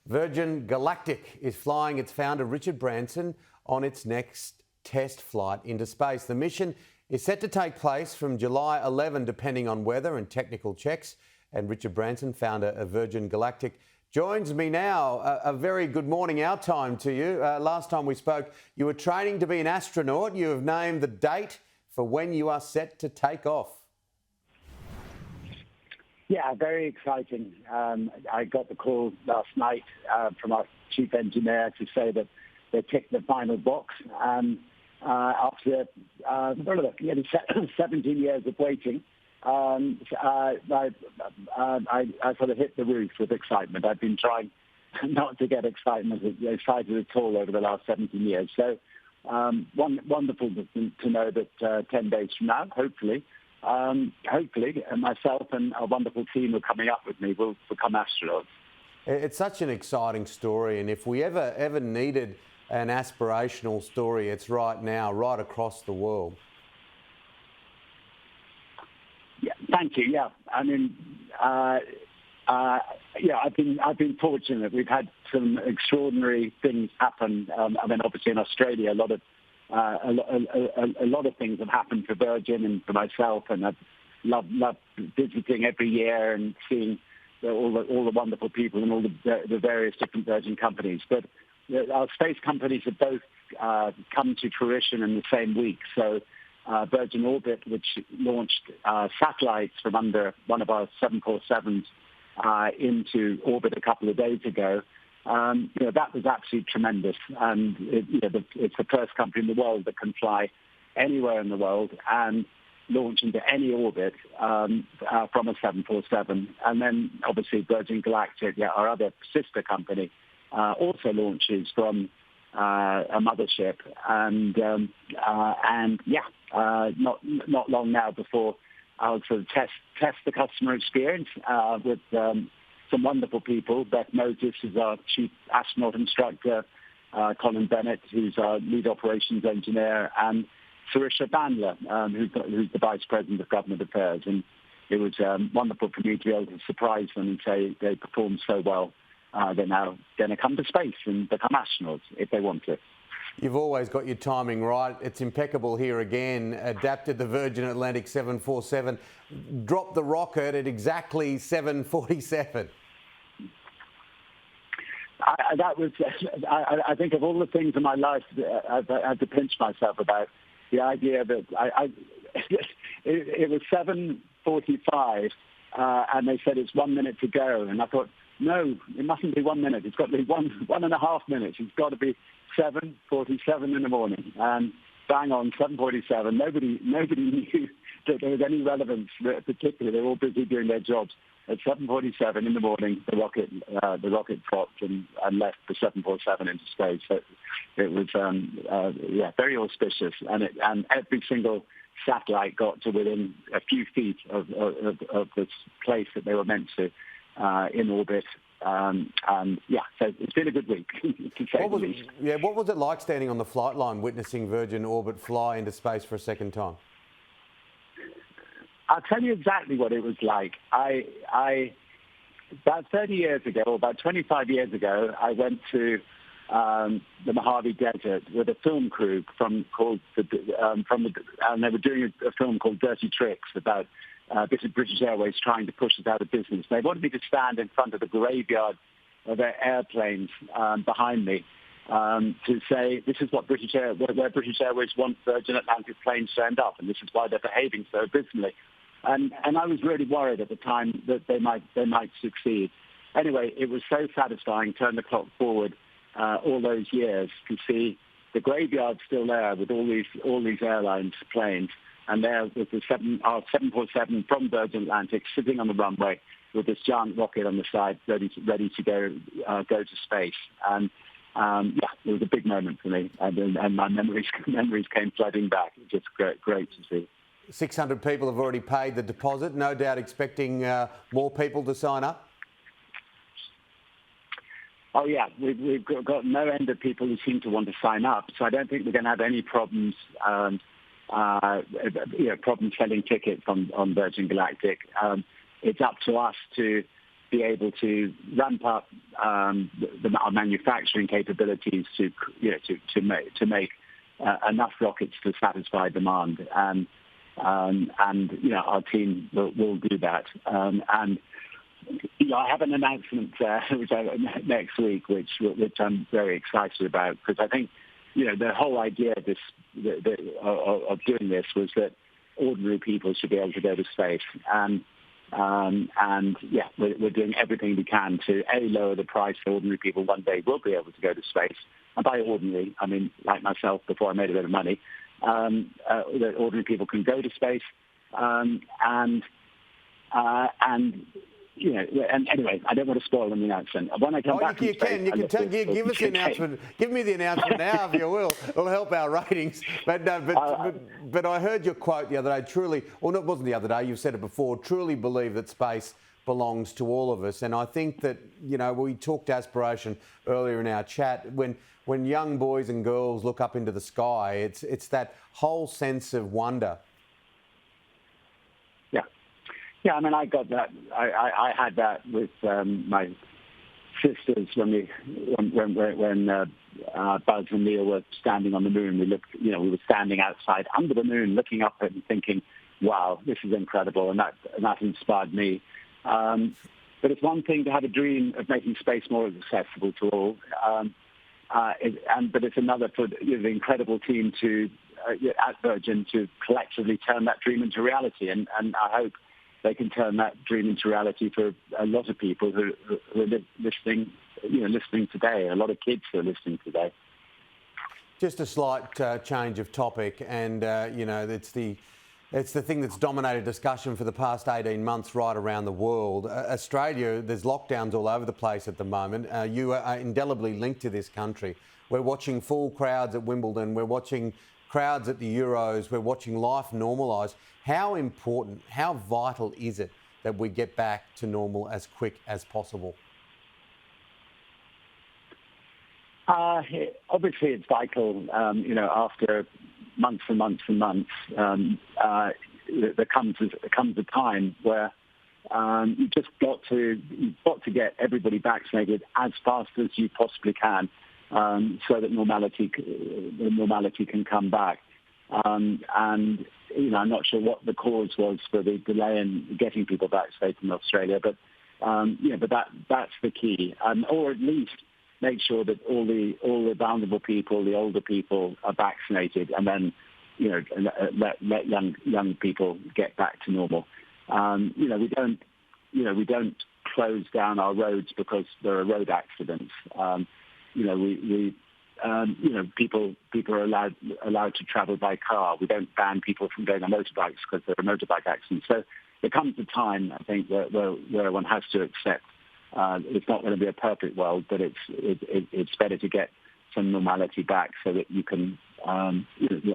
Virgin Galactic is flying its founder, Richard Branson, on its next test flight into space. The mission is set to take place from July 11, depending on weather and technical checks. And Richard Branson, founder of Virgin Galactic, joins me now. A very good morning our time to you. Last time we spoke, you were training to be an astronaut. You have named the date for when you are set to take off. Yeah, very exciting. I got the call last night from our chief engineer to say that they ticked the final box. After 17 years of waiting, I sort of hit the roof with excitement. I've been trying not to get excited at all over the last 17 years. So wonderful to know that 10 days from now, hopefully, myself and a wonderful team who are coming up with me will become astronauts. It's such an exciting story, and if we ever needed an aspirational story, it's right now, right across the world. Yeah, thank you. Yeah, I mean, I've been fortunate. We've had some extraordinary things happen. I mean, obviously in Australia, a lot of things have happened for Virgin and for myself, and I've loved visiting every year and seeing all the wonderful people and all the various different Virgin companies. But our space companies have both come to fruition in the same week. So Virgin Orbit, which launched satellites from under one of our 747s into orbit a couple of days ago, that was absolutely tremendous. And it's the first company in the world that can fly anywhere in the world and launch into any orbit from a 747. And then obviously Virgin Galactic, our other sister company, also launches from a mothership. And not long now before I'll sort of test the customer experience with some wonderful people. Beth Moses is our chief astronaut instructor, Colin Bennett, who's our lead operations engineer, and Sarisha Bandla, who's the vice president of government affairs. And it was wonderful for me to be able to surprise them and say they performed so well. They're now going to come to space and become astronauts if they want to. You've always got your timing right. It's impeccable here again. Adapted the Virgin Atlantic 747, dropped the rocket at exactly 7:47. I think of all the things in my life I've had to pinch myself about. The idea that it was 7:45 and they said it's 1 minute to go, and I thought, no, it mustn't be 1 minute. It's got to be one and a half minutes. It's got to be 7:47 in the morning, and bang on 7:47. Nobody knew that there was any relevance. Particularly, they're all busy doing their jobs. At 7:47 in the morning, the rocket dropped and left the 747 into space. So it was very auspicious, and every single satellite got to within a few feet of the place that they were meant to in orbit. So it's been a good week, to say the least. Yeah, what was it like standing on the flight line witnessing Virgin Orbit fly into space for a second time? I'll tell you exactly what it was like. About 30 years ago, or about 25 years ago, I went to the Mojave Desert with a film crew and they were doing a film called Dirty Tricks about British Airways trying to push us out of business. They wanted me to stand in front of the graveyard of their airplanes behind me to say, this is what where British Airways want Virgin Atlantic planes to end up, and this is why they're behaving so abysmally. And I was really worried at the time that they might succeed. Anyway, it was so satisfying, turn the clock forward all those years, to see the graveyard still there with all these airlines planes, and there was our 747 from Virgin Atlantic sitting on the runway with this giant rocket on the side, ready to go to space. And it was a big moment for me, and my memories came flooding back. It was just great to see. 600 people have already paid the deposit, no doubt expecting more people to sign up. Oh yeah, we've got no end of people who seem to want to sign up, so I don't think we're going to have any problems problem selling tickets on Virgin Galactic. It's up to us to be able to ramp up our manufacturing capabilities to make enough rockets to satisfy demand, and our team will do that. And I have an announcement next week, which I'm very excited about, because I think the whole idea of doing this was that ordinary people should be able to go to space, and we're doing everything we can to lower the price so ordinary people one day will be able to go to space. And by ordinary, I mean like myself before I made a bit of money. That ordinary people can go to space, and anyway, I don't want to spoil the announcement. When I come back, you can give us the announcement. Give me the announcement now, if you will. It'll help our ratings. But I heard your quote the other day. Truly, well, it wasn't the other day. You've said it before. Truly believe that space belongs to all of us. And I think that we talked aspiration earlier in our chat. When young boys and girls look up into the sky, it's that whole sense of wonder. Yeah, I mean, I got that. I had that with my sisters when Buzz and Neil were standing on the moon. We were standing outside under the moon, looking up and thinking, "Wow, this is incredible," and that inspired me. But it's one thing to have a dream of making space more accessible to all, but it's another for the incredible team at Virgin to collectively turn that dream into reality, and I hope they can turn that dream into reality for a lot of people who are listening today, a lot of kids who are listening today. Just a slight change of topic, and it's the thing that's dominated discussion for the past 18 months right around the world. Australia, there's lockdowns all over the place at the moment. You are indelibly linked to this country. We're watching full crowds at Wimbledon. We're watching crowds at the Euros. We're watching life normalise. How important, how vital is it that we get back to normal as quick as possible? Obviously, it's vital. After months and months and months, there comes a time where you've got to get everybody vaccinated as fast as you possibly can, so that normality can come back. I'm not sure what the cause was for the delay in getting people vaccinated in Australia, but that's the key, or at least make sure that all the vulnerable people, the older people, are vaccinated, and then let young people get back to normal. We don't close down our roads because there are road accidents. People are allowed to travel by car. We don't ban people from going on motorbikes because there are motorbike accidents. So there comes a time, I think, where one has to accept it's not going to be a perfect world, but it's better to get some normality back so that you can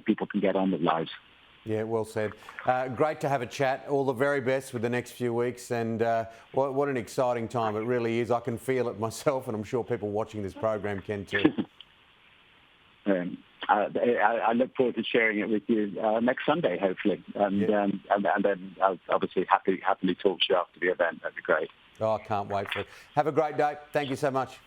people can get on with lives. Yeah, well said. Great to have a chat. All the very best with the next few weeks, and what an exciting time it really is. I can feel it myself, and I'm sure people watching this program can too. I look forward to sharing it with you next Sunday, hopefully, and then I'll obviously happily talk to you after the event. That'd be great. Oh, I can't wait for it. Have a great day. Thank you so much.